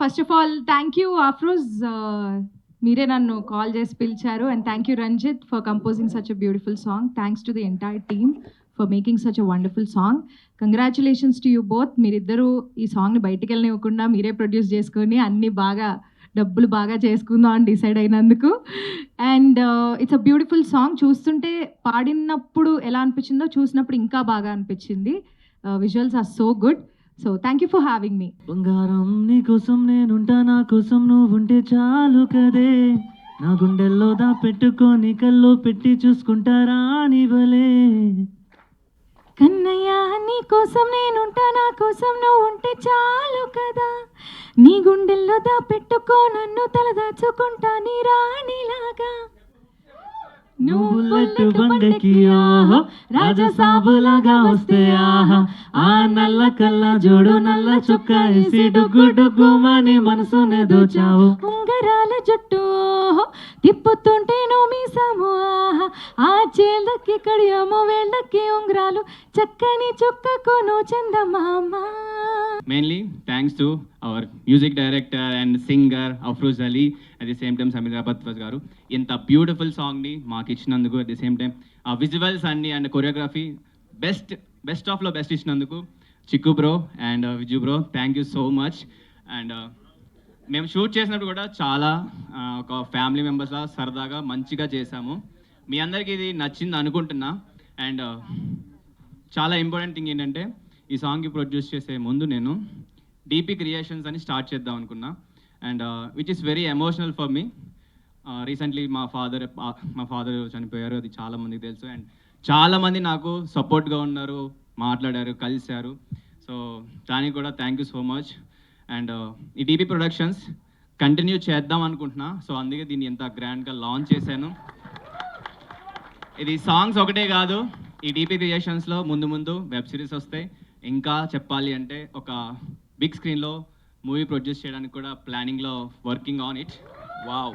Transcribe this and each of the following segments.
First of all thank you Afroz, మీరే నన్ను call చేసి పిలిచారు. And thank you Ranjith for composing such a beautiful song. Thanks to the entire team for making such a wonderful song. Congratulations to you both. మీరిద్దరూ ఈ సాంగ్ని బయటికి వెళ్ళనివ్వకుండా మీరే produce చేసుకొని అన్ని బాగా డబ్బులు బాగా చేసుకుందాం అని డిసైడ్ అయినందుకు. And it's a beautiful song. చూస్తుంటే పాడినప్పుడు ఎలా అనిపించిందో చూసినప్పుడు ఇంకా బాగా అనిపించింది. Visuals are so good. So thank you for having me. బంగారం నీ కోసం నేనుంటా, నా కోసం నువ్వుంటే చాలు కదే, నా గుండెల్లో దా పెట్టుకొని కల్లో పెట్టి చూసుకుంటారా నీవలే. కన్నయ్య నీ కోసం నేనుంటా, నా కోసం నువ్వు ఉంటే చాలు కదా, నీ గుండెల్లో దా పెట్టుకో నన్ను తల దాచుకుంటా నీ రాణిలాగా. నువ్వు బుల్లెట్ బండకి ఆహా, రాజా సాబులాగా వస్తే ఆహా, ఆ నల్ల కళ్ళ జోడు నల్ల చొక్కా వేసి డుగ్గు డుగ్గు మాని మనసునే దోచావు. ఉంగరాల జుట్టు ఓహో, తిప్పుతుంటే నువ్వు మీసాము ఆహా, ఆ చేళ్ళకి కడియము వేళ్ళకి ఉంగరాలు చక్కని చుక్కకు నువ్వు చందమామ. Mainly thanks to our music director and singer Afroz Ali, at the same time Samir Abadwas garu inta beautiful song ni maak ichinanduku, at the same time visuals anni and choreography best of lo best ichinanduku Chikku bro and Viju bro, thank you so much. And మేము shoot చేసినప్పుడు కూడా చాలా ఒక family మెంబర్స్లా సరదాగా మంచిగా చేసాము. మీ అందరికీ ఇది నచ్చింది అనుకుంటున్నా. అండ్ చాలా ఇంపార్టెంట్ థింగ్ ఏంటంటే ఈ సాంగ్కి ప్రొడ్యూస్ చేసే ముందు నేను డీపీ క్రియేషన్స్ అని స్టార్ట్ చేద్దాం అనుకున్నా. And which is very emotional for me. Recently మా ఫాదర్ చనిపోయారు, అది చాలామందికి తెలుసు. అండ్ చాలామంది నాకు సపోర్ట్గా ఉన్నారు, మాట్లాడారు, కలిశారు. సో దానికి కూడా thank you so much. And ఈ డీపీ ప్రొడక్షన్స్ కంటిన్యూ చేద్దాం అనుకుంటున్నా. సో అందుకే దీన్ని ఎంత గ్రాండ్గా లాంచ్ చేశాను. ఇది సాంగ్స్ ఒకటే కాదు, ఈ డీపీ క్రియేషన్స్లో ముందు ముందు వెబ్ సిరీస్ వస్తాయి. ఇంకా చెప్పాలి అంటే ఒక బిగ్ స్క్రీన్లో మూవీ ప్రొడ్యూస్ చేయడానికి కూడా ప్లానింగ్లో working on it. Wow.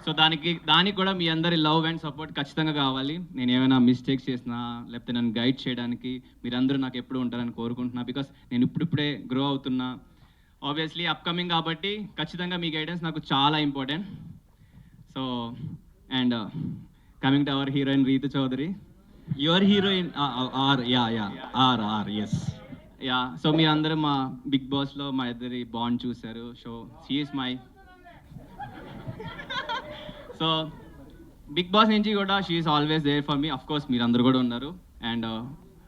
So దానికి కూడా మీ అందరి లవ్ అండ్ సపోర్ట్ ఖచ్చితంగా కావాలి. నేను ఏమైనా మిస్టేక్స్ చేసినా లేకపోతే నన్ను గైడ్ చేయడానికి మీరందరూ నాకు ఎప్పుడు ఉంటారని కోరుకుంటున్నా. బికాస్ నేను ఇప్పుడిప్పుడే గ్రో అవుతున్నా, ఆబ్వియస్లీ అప్కమింగ్ కాబట్టి ఖచ్చితంగా మీ గైడెన్స్ నాకు చాలా important. So and coming to our heroine Ritu Chaudhary. Your heroine yes. Yeah, so మీరందరూ మా బిగ్ బాస్లో మా ఇద్దరి బాండ్ చూశారు. She is my so big boss నుంచి కూడా she is always there for me. Of course మీరందరూ కూడా ఉన్నారు. And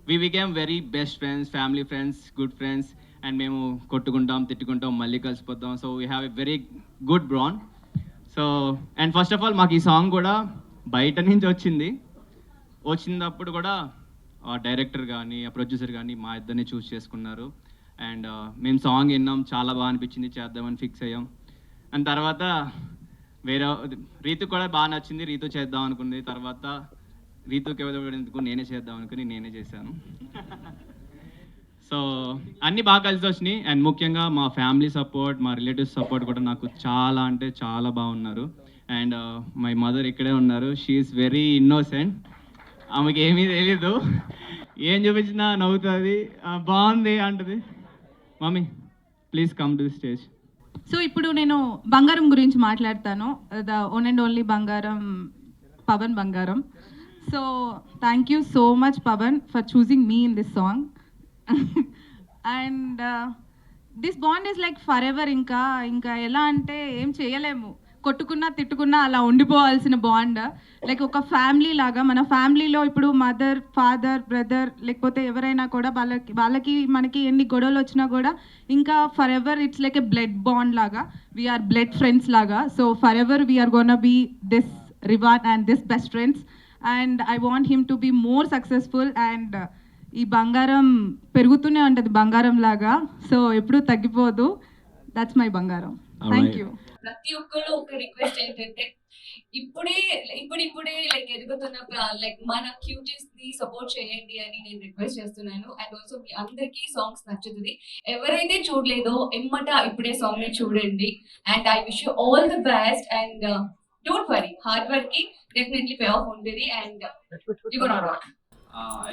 we became very best friends, family friends, good friends. And మేము కొట్టుకుంటాం, తిట్టుకుంటాం, మళ్ళీ కలిసిపోతాం. So we have a very good bond. So and first of all మాకు ఈ సాంగ్ కూడా బయట నుంచి వచ్చినప్పుడు కూడా ఆ డైరెక్టర్ కానీ ఆ ప్రొడ్యూసర్ కానీ మా ఇద్దరిని చూస్ చేసుకున్నారు. అండ్ మేము సాంగ్ విన్నాం, చాలా బాగా అనిపించింది, చేద్దామని ఫిక్స్ అయ్యాం. అండ్ తర్వాత వేరే రీతు కూడా బాగా నచ్చింది, రీతు చేద్దాం అనుకుంది. తర్వాత రీతుకి ఎవరికి నేనే చేద్దాం అనుకుని నేనే చేశాను. సో అన్నీ బాగా కలిసి వచ్చినాయి. అండ్ ముఖ్యంగా మా ఫ్యామిలీ సపోర్ట్, మా రిలేటివ్స్ సపోర్ట్ కూడా నాకు చాలా అంటే చాలా బాగున్నారు. అండ్ మై మదర్ ఇక్కడే ఉన్నారు. షీ ఈస్ వెరీ ఇన్నోసెంట్, ఆమెకి ఏమీ తెలీదు, ఏం చూపించినా నవ్వుతుంది, బాగుంది అంటది. Mummy please come to the stage. So ఇప్పుడు నేను బంగారం గురించి మాట్లాడతాను. ద ఓన్ అండ్ ఓన్లీ బంగారం, పవన్ బంగారం. So thank you so much Pavan for choosing me in this song. And this bond is like forever. ఇంకా ఎలా అంటే ఏం చేయలేము, కొట్టుకున్నా తిట్టుకున్నా అలా ఉండిపోవాల్సిన బాండ్. లైక్ ఒక ఫ్యామిలీ లాగా. మన ఫ్యామిలీలో ఇప్పుడు మదర్, ఫాదర్, బ్రదర్ లేకపోతే ఎవరైనా కూడా వాళ్ళకి మనకి ఎన్ని గొడవలు వచ్చినా కూడా ఇంకా forever it's like a blood bond లాగా. వీఆర్ బ్లడ్ ఫ్రెండ్స్ లాగా. So forever we are gonna be this రివాన్ and this best friends. And I want him to be more successful. అండ్ ఈ బంగారం పెరుగుతూనే ఉంటుంది బంగారం లాగా. సో ఎప్పుడూ తగ్గిపోదు. దట్స్ మై బంగారం. Thank you. ప్రతి ఒక్కళ్ళు ఒక రిక్వెస్ట్ ఏంటంటే ఇప్పుడిప్పుడే లైక్ ఎదుగుతున్న లైక్ మన క్యూటీస్ ని సపోర్ట్ చేయండి అని నేను రిక్వెస్ట్ చేస్తున్నాను. అండ్ ఆల్సో మీ అందరికీ సాంగ్స్ నచ్చుతుంది. ఎవరైతే చూడలేదో ఇప్పుడే సాంగ్ ని చూడండి. And I wish you all the best. And don't worry, hard work కి డెఫినెట్లీ పే ఆఫ్ ఉంటుంది. And you gonna rock.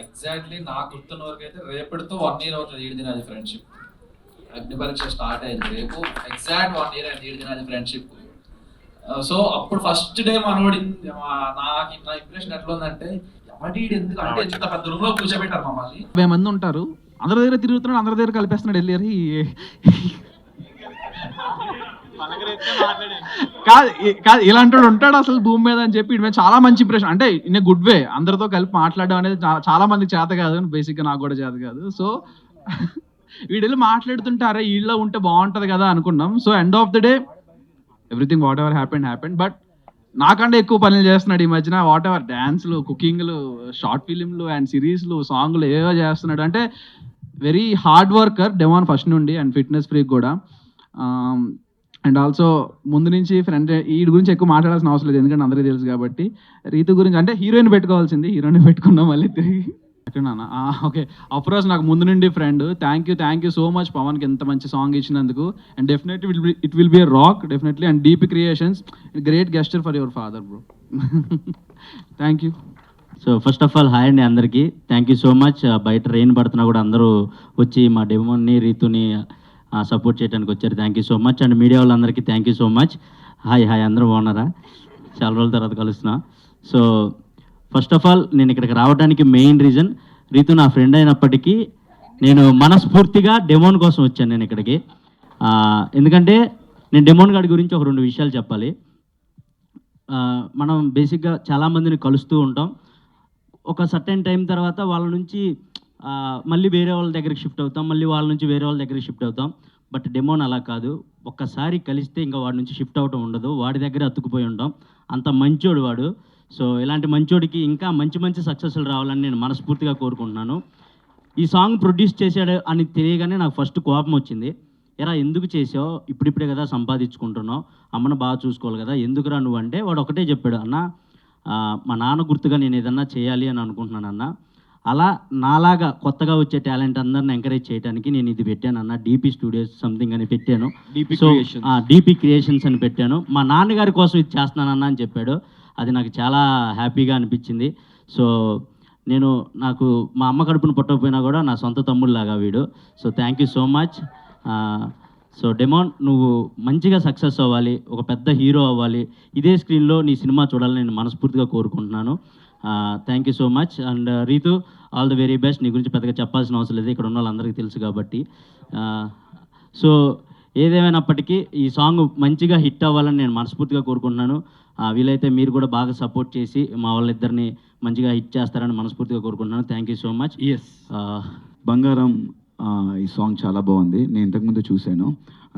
Exactly నాకు గుర్తున్న వరకు అయితే రేపటితో 1 year అవుతుంది ఈడిది నాది ఫ్రెండ్షిప్. అగ్ని పరీక్ష స్టార్ట్ అయింది రేపు ఎగ్జాక్ట్ 1 year అండ్ 7 దినాల ఫ్రెండ్షిప్. సో అప్పుడు ఫస్ట్ డే మనోడి నాకు నా ఇంప్రెషన్ ఎట్లా ఉందంటే ఎవడి ఎందుకు అంటే ఇంత పెద్ద రూమ్ లో కూర్చోబెట్టారు మమ్మల్ని. 50 మంది ఉంటారు, అందరి దగ్గర తిరుగుతున్నాడు, అందరి దగ్గర కలిపేస్తున్నాడు వెళ్ళి. కాదు కాదు ఇలాంటి వాడు ఉంటాడు అసలు భూమి మీద అని చెప్పి ఇటు చాలా మంచి ఇంప్రెషన్. అంటే ఇన్ ఏ గుడ్ వే, అందరితో కలిపి మాట్లాడడం అనేది చాలా మందికి చేత కాదు, బేసిక్గా నాకు కూడా చేత కాదు. సో వీళ్ళు మాట్లాడుతుంటారే వీళ్ళలో ఉంటే బాగుంటుంది కదా అనుకున్నాం. So end of the day everything what ever happened. But నాకంటే ఎక్కువ పనులు చేస్తున్నాడు ఈ మధ్యన. వాట్ ఎవర్ డ్యాన్స్లు, కుకింగ్లు, షార్ట్ ఫిలింలు అండ్ సిరీస్లు, సాంగ్లు ఏవో చేస్తున్నాడు. అంటే very hard worker demon first నుండి, అండ్ ఫిట్నెస్ ఫ్రీక్ కూడా. అండ్ ఆల్సో ముందు నుంచి ఫ్రెండ్ వీడి గురించి ఎక్కువ మాట్లాడాల్సిన అవసరం లేదు, ఎందుకంటే అందరికీ తెలుసు కాబట్టి. రీతు గురించి అంటే హీరోయిన్ పెట్టుకోవాల్సింది, హీరోయిన్ పెట్టుకున్నాం మళ్ళీ తిరిగి. ఓకే, అఫ్రోజ్ నాకు ముందు నుండి friend. Thank you so much పవన్కి ఎంత మంచి సాంగ్ ఇచ్చినందుకు. And definitely it will be a rock definitely. And DP creations great gesture for your father bro. Thank you. So first of all hi అండి అందరికీ, thank you so much. బయట rain పడుతున్నా కూడా అందరూ వచ్చి మా డెమోని రీతుని సపోర్ట్ చేయడానికి వచ్చారు. Thank you so much. And media వాళ్ళందరికీ thank you so much. Hi అందరూ బాగున్నారా? చాలా రోజుల తర్వాత కలుస్తున్నా. సో ఫస్ట్ ఆఫ్ ఆల్ నేను ఇక్కడికి రావడానికి మెయిన్ రీజన్ రీతు నా ఫ్రెండ్ అయినప్పటికీ నేను మనస్ఫూర్తిగా డెమోన్ కోసం వచ్చాను నేను ఇక్కడికి. ఎందుకంటే నేను డెమోన్ గారి గురించి ఒక 2 విషయాలు చెప్పాలి. మనం బేసిక్గా చాలామందిని కలుస్తూ ఉంటాం. ఒక సర్టెన్ టైం తర్వాత వాళ్ళ నుంచి మళ్ళీ వేరే వాళ్ళ దగ్గరికి షిఫ్ట్ అవుతాం, మళ్ళీ వాళ్ళ నుంచి వేరే వాళ్ళ దగ్గరికి షిఫ్ట్ అవుతాం. బట్ డెమోన్ అలా కాదు, ఒక్కసారి కలిస్తే ఇంకా వాడి నుంచి షిఫ్ట్ అవటం ఉండదు, వాడి దగ్గర అతుక్కుపోయి ఉంటాం. అంత మంచోడు వాడు. సో ఇలాంటి మంచోడికి ఇంకా మంచి సక్సెస్లు రావాలని నేను మనస్ఫూర్తిగా కోరుకుంటున్నాను. ఈ సాంగ్ ప్రొడ్యూస్ చేశాడు అని తెలియగానే నాకు ఫస్ట్ కోపం వచ్చింది. ఎరా ఎందుకు చేసావు, ఇప్పుడిప్పుడే కదా సంపాదించుకుంటున్నావు, అమ్మను బాగా చూసుకోవాలి కదా, ఎందుకురా నువ్వు అంటే వాడు ఒకటే చెప్పాడు, అన్న మా నాన్న గుర్తుగా నేను ఏదన్నా చేయాలి అని అనుకుంటున్నాను అన్న. అలా నాలాగా కొత్తగా వచ్చే టాలెంట్ అందరిని ఎంకరేజ్ చేయడానికి నేను ఇది పెట్టాను అన్న, డీపీ స్టూడియోస్ సంథింగ్ అని పెట్టాను. సో డీపీ క్రియేషన్స్ అని పెట్టాను. మా నాన్నగారి కోసం ఇది చేస్తున్నానన్న అని చెప్పాడు. అది నాకు చాలా హ్యాపీగా అనిపించింది. సో నాకు మా అమ్మ కడుపును పుట్టకపోయినా కూడా నా సొంత తమ్ముళ్ళలాగా వీడు. So thank you so much. So demon నువ్వు మంచిగా సక్సెస్ అవ్వాలి, ఒక పెద్ద హీరో అవ్వాలి, ఇదే స్క్రీన్లో నీ సినిమా చూడాలని నేను మనస్ఫూర్తిగా కోరుకుంటున్నాను. Thank you so much. And Ritu all the very best. నీ గురించి పెద్దగా చెప్పాల్సిన అవసరం లేదు, ఇక్కడ ఉన్న వాళ్ళందరికీ తెలుసు కాబట్టి. సో ఏదేమైనప్పటికీ ఈ సాంగ్ మంచిగా హిట్ అవ్వాలని నేను మనస్ఫూర్తిగా కోరుకుంటున్నాను. వీలైతే మీరు కూడా బాగా సపోర్ట్ చేసి మా వాళ్ళిద్దరిని మంచిగా హిట్ చేస్తారని మనస్ఫూర్తిగా కోరుకుంటున్నాను. Thank you so much. బంగారం ఈ సాంగ్ చాలా బాగుంది, నేను ఇంతకుముందు చూశాను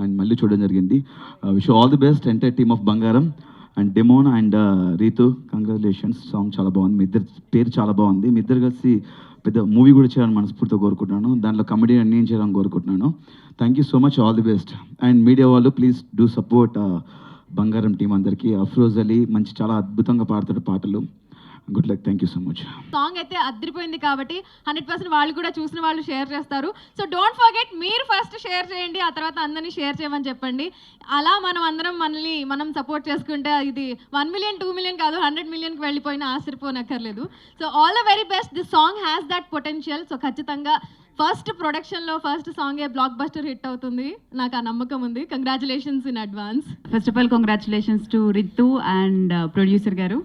అండ్ మళ్ళీ చూడడం జరిగింది. Wish all the best entire team of Bangaram and demon and Ritu. Congratulations, song చాలా బాగుంది, మీ ఇద్దరు పేరు చాలా బాగుంది. మీ ఇద్దరు కలిసి పెద్ద మూవీ కూడా చేయాలని మనస్ఫూర్తిగా కోరుకుంటున్నాను, దాంట్లో కమెడీ నేను చేయాలని కోరుకుంటున్నాను. Thank you so much, all the best. And media వాళ్ళు ప్లీజ్ డూ సపోర్ట్ బంగారం టీం అందరికీ. అఫ్రోజ్ అలీ చాలా అద్భుతంగా పాడతాడు పాటలు. Good luck, thank you so much. Song అయితే అదిరిపోయింది కాబట్టి 100% వాళ్ళు కూడా చూసిన వాళ్ళు షేర్ చేస్తారు. సో డోంట్ ఫర్గెట్, మీరు ఫస్ట్ షేర్ చేయండి, ఆ తర్వాత అందరినీ షేర్ చేయమని చెప్పండి. అలా మనం సపోర్ట్ చేసుకుంటే ఇది 1 million 2 million కాదు 100 millionకి వెళ్ళిపోయినా ఆశ్చర్యపోనక్కర్లేదు. So all the very best. This song has that potential. So ఖచ్చితంగా ఫస్ట్ ప్రొడక్షన్లో ఫస్ట్ సాంగే బ్లాక్ బస్టర్ హిట్ అవుతుంది, నాకు ఆ నమ్మకం ఉంది. Congratulations in advance. First of all congratulations to Ritu and producer గారు.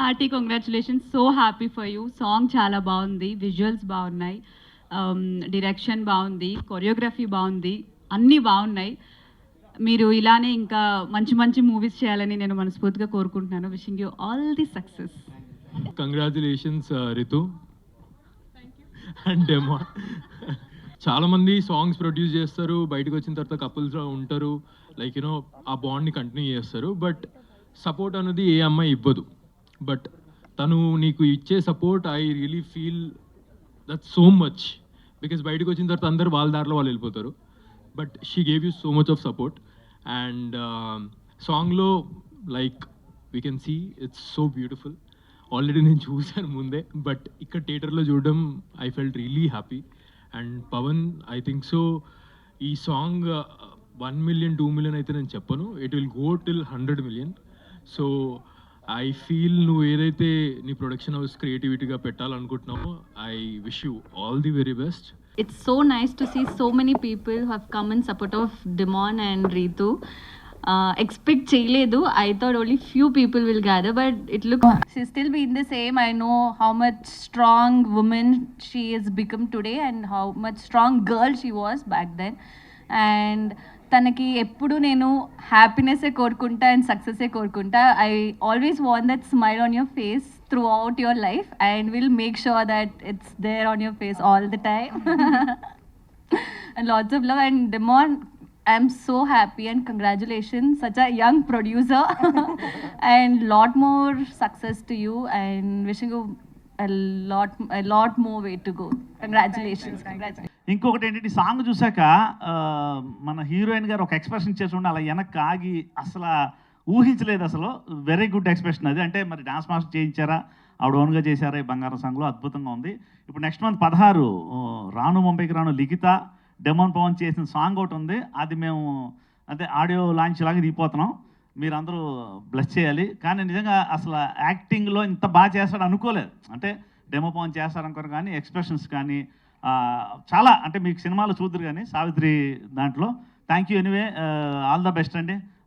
Hearty congratulations, so happy for you. Song చాలా బాగుంది, విజువల్స్ బాగున్నాయి, డైరెక్షన్ బాగుంది, కొరియోగ్రఫీ బాగుంది, అన్నీ బాగున్నాయి. మీరు ఇలానే ఇంకా మంచి మూవీస్ చేయాలని నేను మనస్ఫూర్తిగా కోరుకుంటున్నాను. Wishing you all the success. Congratulations Ritu and demo. చాలామంది సాంగ్స్ ప్రొడ్యూస్ చేస్తారు, బయటకు వచ్చిన తర్వాత కపుల్స్ ఉంటారు, లైక్ యూనో ఆ బాండ్ని కంటిన్యూ చేస్తారు. బట్ సపోర్ట్ అనేది ఏ అమ్మాయి ఇవ్వదు. బట్ తను నీకు ఇచ్చే support I really feel that so much, because బయటకు వచ్చిన తర్వాత అందరూ వాళ్ళ దారిలో వాళ్ళు వెళ్ళిపోతారు. But she gave you so much of support. And సాంగ్లో like we can see it's so beautiful. Already నేను చూశాను ముందే, బట్ ఇక్కడ థియేటర్లో చూడడం I felt really happy. And Pavan I think so ఈ సాంగ్ 1 million 2 million అయితే నేను చెప్పను, it will go till 100 million. So I feel నువ్వు ఏదైతే నీ ప్రొడక్షన్ హౌస్ క్రియేటివిటీగా పెట్టాలనుకుంటున్నావో I wish you all the very best. It's so nice to see so many people who have come in support of Demon and Ritu. Expect cheyaledu. I thought only few people will gather, but it looks she'll still be in the same. I know how much strong woman she has become today and how much strong girl she was back then. And తనకి ఎప్పుడు నేను హ్యాపీనెస్సే కోరుకుంటా and సక్సెస్సే కోరుకుంటా. I always want that smile on your face throughout your life and will make sure that it's there on your face all the time. And lots of love. And Demon, I'm so happy and congratulations, such a young producer. And lot more success to you and wishing you a lot more way to go. Congratulations. ఇంకొకటి ఏంటంటే ఈ song చూసాక మన heroine గారు ఒక expression ఇచ్చేసి ఉండి అలా వెనక్కి ఆగి అసలు ఊహించలేదు. అసలు వెరీ గుడ్ ఎక్స్ప్రెషన్ అది. అంటే మరి డాన్స్ మాస్టర్ చేయించారా, ఆవిడ ఓన్గా చేశారా ఈ బంగారం సాంగ్లో? అద్భుతంగా ఉంది. ఇప్పుడు నెక్స్ట్ మంత్ 16 రాను ముంబైకి రాను లిఖిత డెమోన్ పవన్ చేసిన సాంగ్ ఒకటి ఉంది. అది మేము అంటే ఆడియో లాంచ్ లాగా దిగిపోతున్నాం. మీరందరూ బ్లెస్ చేయాలి. కానీ నిజంగా అసలు యాక్టింగ్లో ఇంత బాగా చేస్తాడు అనుకోలేదు. అంటే డెమో పవన్ చేస్తారనుకోరు కానీ ఎక్స్ప్రెషన్స్ కానీ చాలా అంటే మీకు సినిమాలో చూద్దరు కానీ సావిత్రి దాంట్లో. Thank you anyway, all the best అండి.